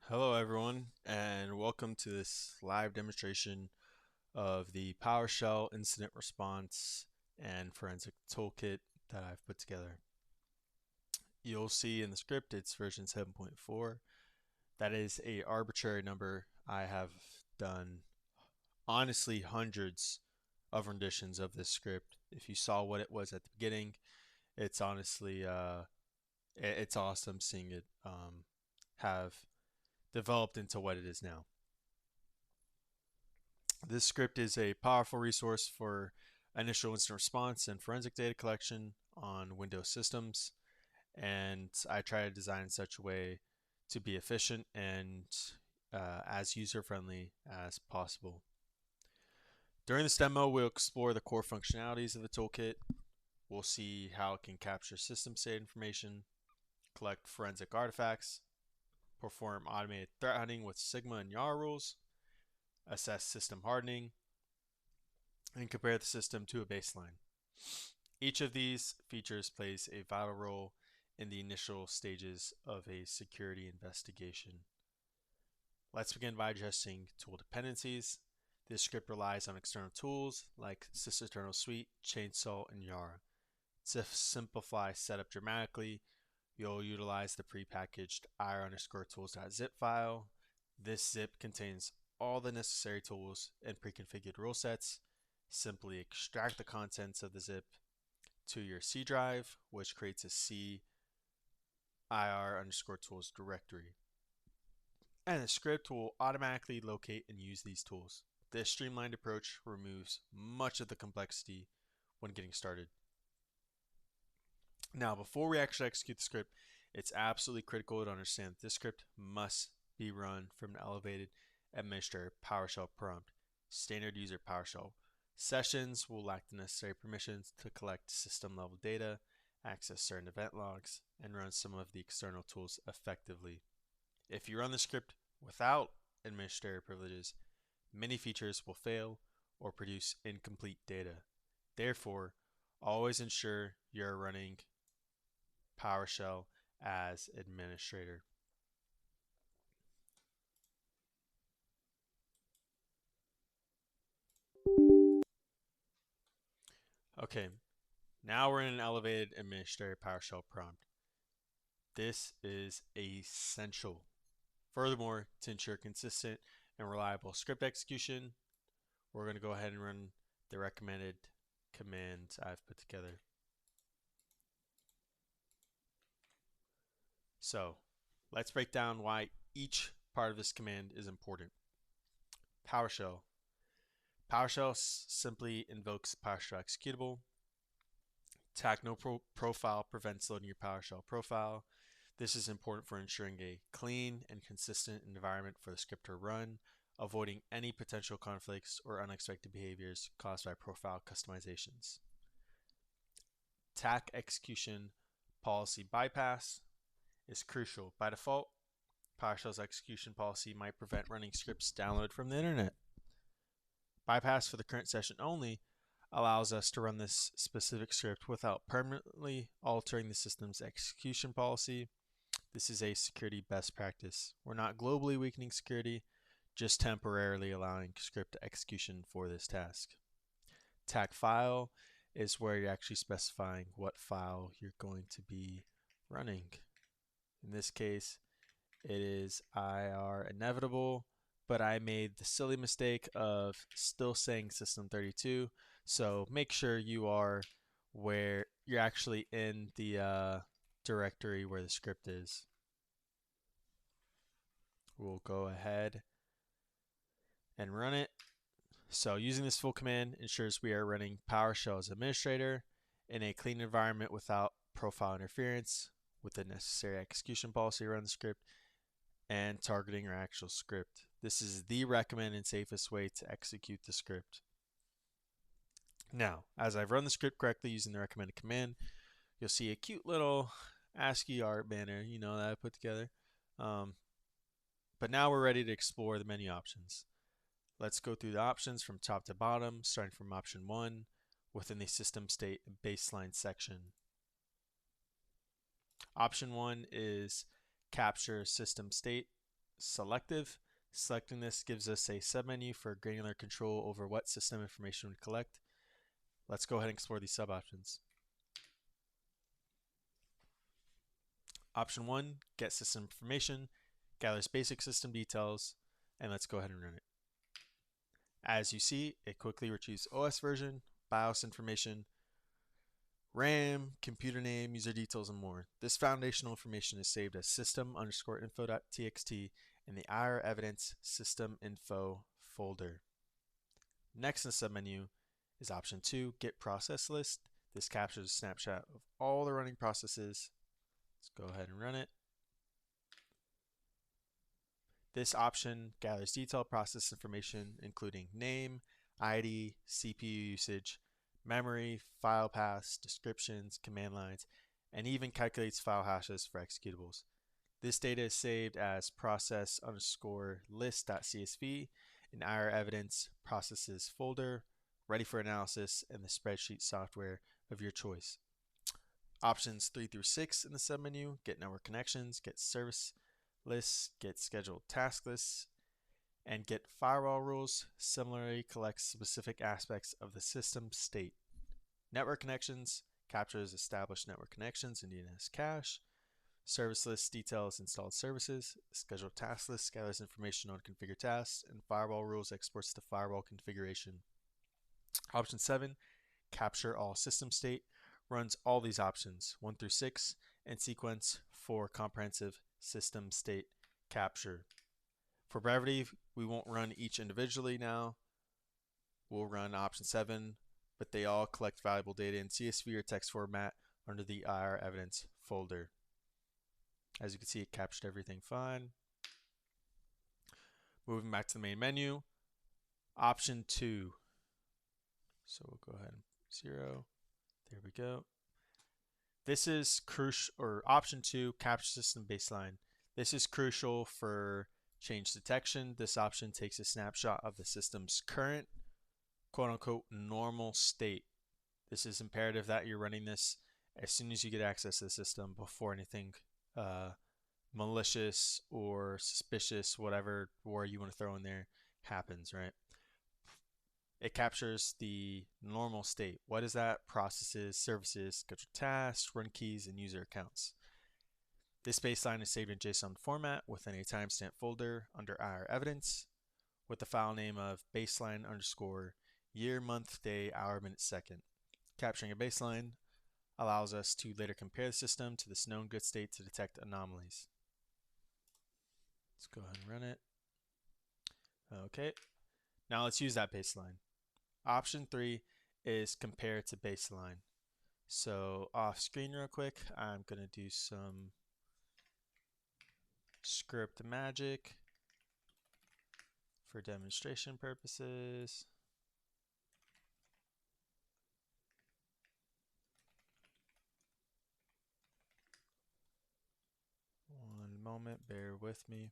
Hello everyone and welcome to this live demonstration of the PowerShell incident response and forensic toolkit that I've put together. You'll see in the script it's version 7.4. That is a arbitrary number. I have done honestly hundreds of renditions of this script. If you saw what it was at the beginning, it's honestly it's awesome seeing it have developed into what it is now. This script is a powerful resource for initial incident response and forensic data collection on Windows systems, and I try to design in such a way to be efficient and as user-friendly as possible. During this demo, we'll explore the core functionalities of the toolkit. We'll see how it can capture system state information, collect forensic artifacts, perform automated threat hunting with Sigma and Yara rules, assess system hardening, and compare the system to a baseline. Each of these features plays a vital role in the initial stages of a security investigation. Let's begin by addressing tool dependencies. This script relies on external tools like Sysinternal Suite, Chainsaw, and Yara. To simplify setup dramatically, you'll utilize the prepackaged ir_tools.zip file. This zip contains all the necessary tools and pre-configured rule sets. Simply extract the contents of the zip to your C drive, which creates a C ir_tools directory. And the script will automatically locate and use these tools. This streamlined approach removes much of the complexity when getting started. Now, before we actually execute the script, it's absolutely critical to understand that this script must be run from an elevated administrator PowerShell prompt. Standard user PowerShell sessions will lack the necessary permissions to collect system level data, access certain event logs, and run some of the external tools effectively. If you run the script without administrator privileges, many features will fail or produce incomplete data. Therefore, always ensure you're running PowerShell as administrator. Okay, now we're in an elevated administrator PowerShell prompt. This is essential. Furthermore, to ensure consistent and reliable script execution, we're going to go ahead and run the recommended commands I've put together. So let's break down why each part of this command is important. PowerShell. PowerShell simply invokes PowerShell executable. Tag no profile prevents loading your PowerShell profile. This is important for ensuring a clean and consistent environment for the script to run, avoiding any potential conflicts or unexpected behaviors caused by profile customizations. TAC execution policy bypass is crucial. By default, PowerShell's execution policy might prevent running scripts downloaded from the internet. Bypass for the current session only allows us to run this specific script without permanently altering the system's execution policy. This is a security best practice. We're not globally weakening security, just temporarily allowing script execution for this task. TAC file is where you're actually specifying what file you're going to be running. In this case, it is IR inevitable, but I made the silly mistake of still saying system32. So make sure you are where you're actually in the directory where the script is. We'll go ahead and run it. So using this full command ensures we are running PowerShell as administrator in a clean environment without profile interference, with the necessary execution policy to run the script, and targeting our actual script. This is the recommended safest way to execute the script. Now, as I've run the script correctly using the recommended command, you'll see a cute little ASCII art banner, that I put together. But now we're ready to explore the menu options. Let's go through the options from top to bottom, starting from option 1 within the system state baseline section. Option 1 is capture system state. selective. Selecting this gives us a submenu for granular control over what system information we collect. Let's go ahead and explore these sub-options. Option 1, get system information, gathers basic system details, and let's go ahead and run it. As you see, it quickly retrieves OS version, BIOS information, RAM, computer name, user details, and more. This foundational information is saved as system_info.txt in the IR evidence system info folder. Next in the submenu is option 2, get process list. This captures a snapshot of all the running processes. Let's go ahead and run it. This option gathers detailed process information including name, ID, CPU usage, memory, file paths, descriptions, command lines, and even calculates file hashes for executables. This data is saved as process_list.csv in IR evidence processes folder, ready for analysis in the spreadsheet software of your choice. Options 3 through 6 in the submenu, get network connections, get service lists, get scheduled task lists, and get firewall rules. Similarly, collects specific aspects of the system state. Network connections captures established network connections in DNS cache. Service list details installed services. Scheduled task list gathers information on configured tasks, and firewall rules exports the firewall configuration. Option 7, capture all system state, runs all these options 1 through 6 in sequence for comprehensive system state capture. For brevity, we won't run each individually now. We'll run option 7, but they all collect valuable data in CSV or text format under the IR evidence folder. As you can see, it captured everything fine. Moving back to the main menu, option 2. So we'll go ahead and 0. There we go. This is crucial, or option 2, capture system baseline. This is crucial for change detection. This option takes a snapshot of the system's current, quote unquote, normal state. This is imperative that you're running this as soon as you get access to the system before anything malicious or suspicious, whatever word you want to throw in there, happens, right? It captures the normal state. What is that? Processes, services, scheduled tasks, run keys, and user accounts. This baseline is saved in JSON format within a timestamp folder under IR evidence with the file name of baseline_year, month, day, hour, minute, second. Capturing a baseline allows us to later compare the system to this known good state to detect anomalies. Let's go ahead and run it. Okay, now let's use that baseline. Option 3 is compare to baseline. So off screen real quick, I'm going to do some script magic for demonstration purposes. One moment, bear with me.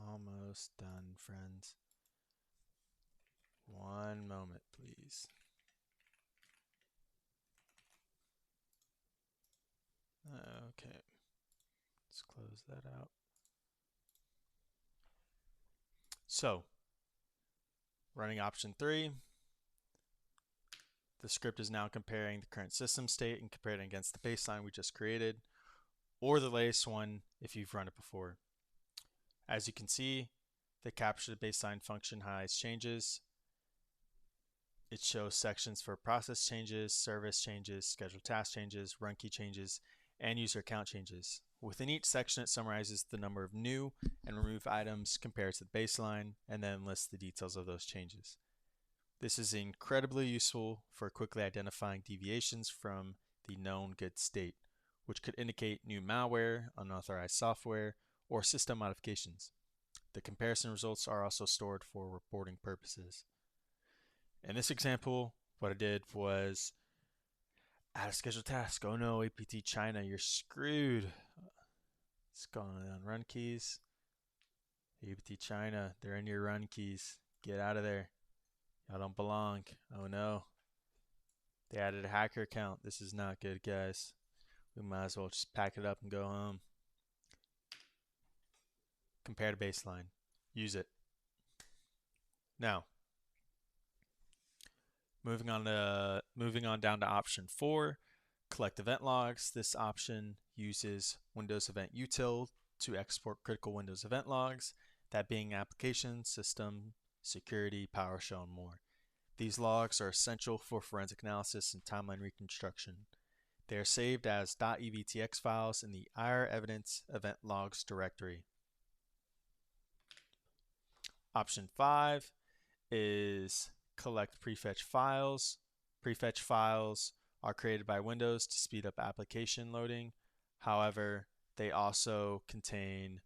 Almost done, friends. One moment, please. Okay, let's close that out. So, running option 3, the script is now comparing the current system state and comparing it against the baseline we just created, or the latest one if you've run it before. As you can see, the capture the baseline function highlights changes. It shows sections for process changes, service changes, scheduled task changes, run key changes, and user account changes. Within each section, it summarizes the number of new and removed items compared to the baseline, and then lists the details of those changes. This is incredibly useful for quickly identifying deviations from the known good state, which could indicate new malware, unauthorized software, or system modifications. The comparison results are also stored for reporting purposes. In this example, what I did was add a scheduled task. Oh no, APT China, you're screwed. It's going on run keys. APT China, they're in your run keys. Get out of there. Y'all don't belong. Oh no. They added a hacker account. This is not good, guys. We might as well just pack it up and go home. Compare to baseline. Use it. Now, moving on down to option 4, collect event logs. This option uses Windows Event Util to export critical Windows event logs, that being application, system, security, PowerShell, and more. These logs are essential for forensic analysis and timeline reconstruction. They are saved as .evtx files in the IR evidence event logs directory. Option 5 is collect prefetch files. Prefetch files are created by Windows to speed up application loading. However, they also contain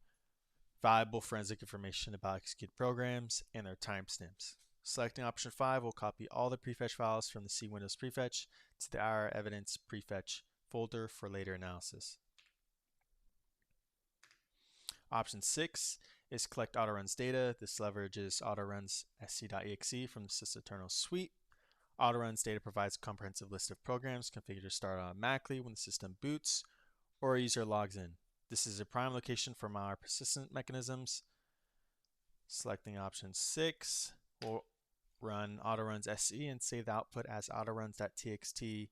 valuable forensic information about executed programs and their timestamps. Selecting option 5 will copy all the prefetch files from the C Windows Prefetch to the IR Evidence Prefetch folder for later analysis. Option 6 is collect AutoRuns data. This leverages AutoRuns sc.exe from the sysinternal suite. AutoRuns data provides a comprehensive list of programs configured to start automatically when the system boots or a user logs in. This is a prime location for malware persistence mechanisms. Selecting option 6 will run AutoRuns SE and save the output as autoruns.txt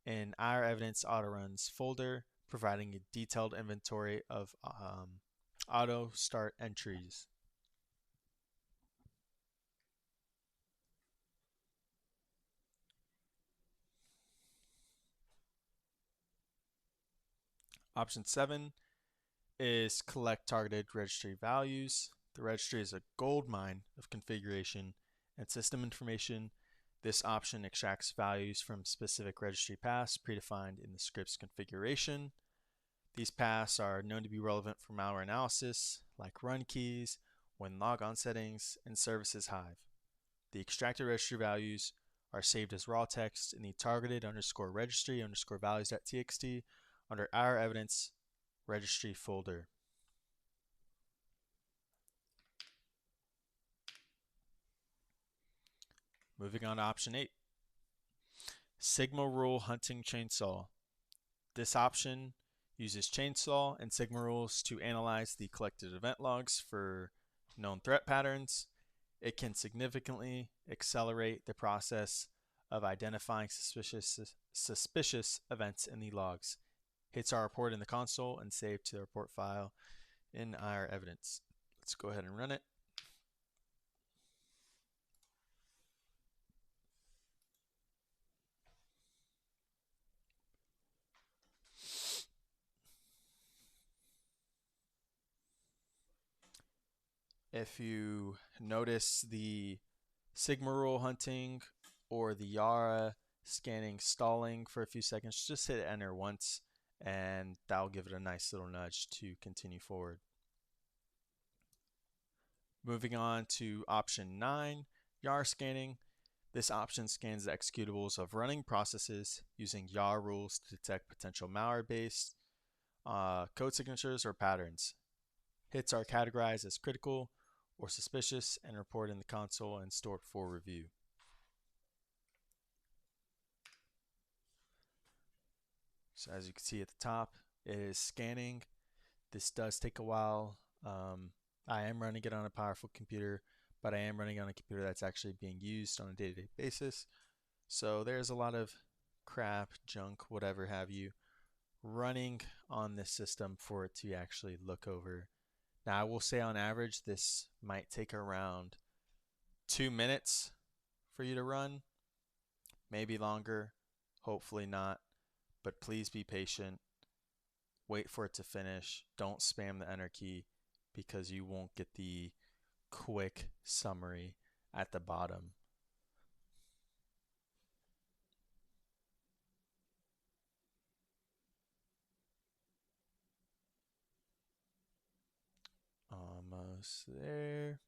in our evidence AutoRuns folder, providing a detailed inventory of auto start entries. Option 7 is collect targeted registry values. The registry is a gold mine of configuration and system information. This option extracts values from specific registry paths predefined in the script's configuration. These paths are known to be relevant for malware analysis, like run keys, when logon settings, and services hive. The extracted registry values are saved as raw text in the targeted _registry _values.txt under our evidence registry folder. Moving on to option 8. Sigma rule hunting chainsaw. This option uses chainsaw and Sigma rules to analyze the collected event logs for known threat patterns. It can significantly accelerate the process of identifying suspicious events in the logs. Hits are reported in the console and saved to the report file in our evidence. Let's go ahead and run it. If you notice the Sigma rule hunting or the Yara scanning stalling for a few seconds, just hit enter once and that'll give it a nice little nudge to continue forward. Moving on to option 9, Yara scanning. This option scans the executables of running processes using Yara rules to detect potential malware-based code signatures or patterns. Hits are categorized as critical or suspicious and reported in the console and stored for review. So as you can see at the top, it is scanning. This does take a while. I am running it on a powerful computer, but I am running on a computer that's actually being used on a day-to-day basis. So there's a lot of crap, junk, whatever have you, running on this system for it to actually look over. Now I will say on average this might take around 2 minutes for you to run, maybe longer, hopefully not, but please be patient. Wait for it to finish. Don't spam the enter key because you won't get the quick summary at the bottom. Almost there.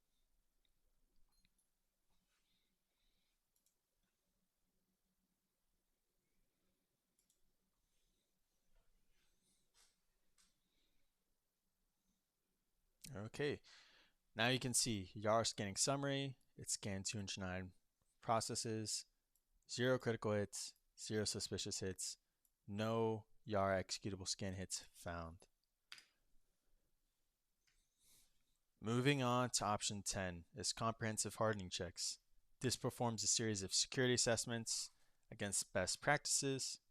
Okay, now you can see Yara Scanning summary. It scanned 209 processes, 0 critical hits, 0 suspicious hits, no Yara executable scan hits found. Moving on to option 10 is comprehensive hardening checks. This performs a series of security assessments against best practices,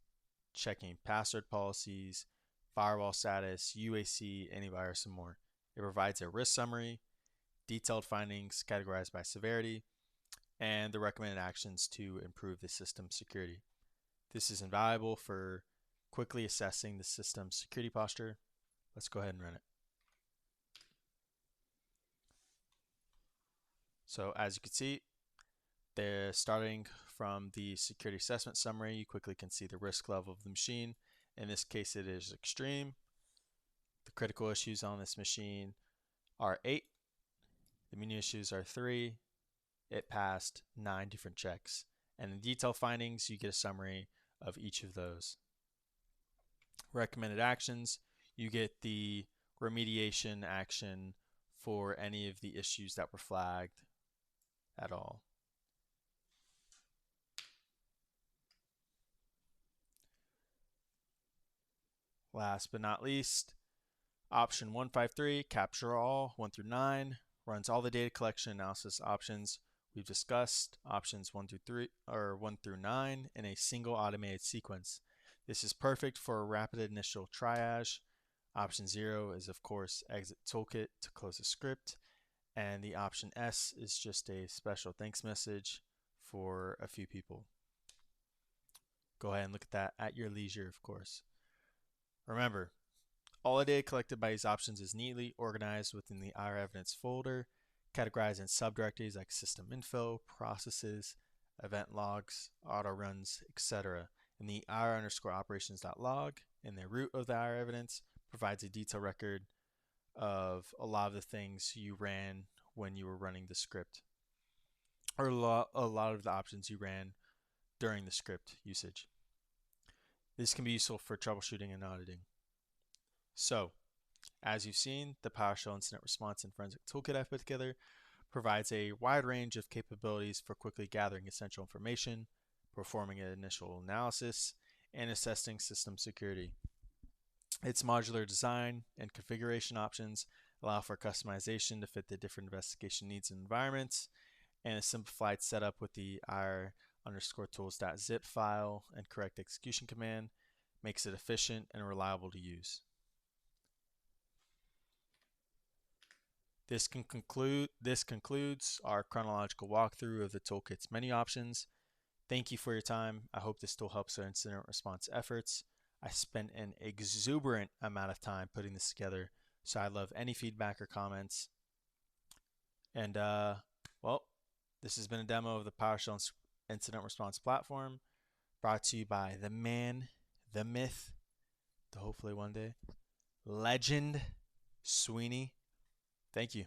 checking password policies, firewall status, UAC, antivirus, and more. It provides a risk summary, detailed findings categorized by severity, and the recommended actions to improve the system's security. This is invaluable for quickly assessing the system's security posture. Let's go ahead and run it. So as you can see, they're starting from the security assessment summary. You quickly can see the risk level of the machine. In this case, it is extreme. The critical issues on this machine are 8. The menu issues are 3. It passed 9 different checks. And in detailed findings, you get a summary of each of those. Recommended actions, you get the remediation action for any of the issues that were flagged at all. Last but not least, option 153, capture all, 1 through 9, runs all the data collection analysis options we've discussed, options 1 through 9 in a single automated sequence. This is perfect for a rapid initial triage. Option 0 is, of course, exit Toolkit to close the script, and the option S is just a special thanks message for a few people. Go ahead and look at that at your leisure, of course. Remember, all the data collected by these options is neatly organized within the IR evidence folder, categorized in subdirectories like system info, processes, event logs, AutoRuns, etc. And the IR_operations.log in the root of the IR evidence provides a detailed record of a lot of the things you ran when you were running the script, or a lot of the options you ran during the script usage. This can be useful for troubleshooting and auditing. So, as you've seen, the PowerShell Incident Response and Forensic Toolkit I've put together provides a wide range of capabilities for quickly gathering essential information, performing an initial analysis, and assessing system security. Its modular design and configuration options allow for customization to fit the different investigation needs and environments, and a simplified setup with the ir_tools.zip file and correct execution command makes it efficient and reliable to use. This concludes our chronological walkthrough of the Toolkit's menu options. Thank you for your time. I hope this tool helps our incident response efforts. I spent an exuberant amount of time putting this together, so I'd love any feedback or comments. And well, this has been a demo of the PowerShell Incident Response Platform, brought to you by the man, the myth, the hopefully one day, legend, Sweeney. Thank you.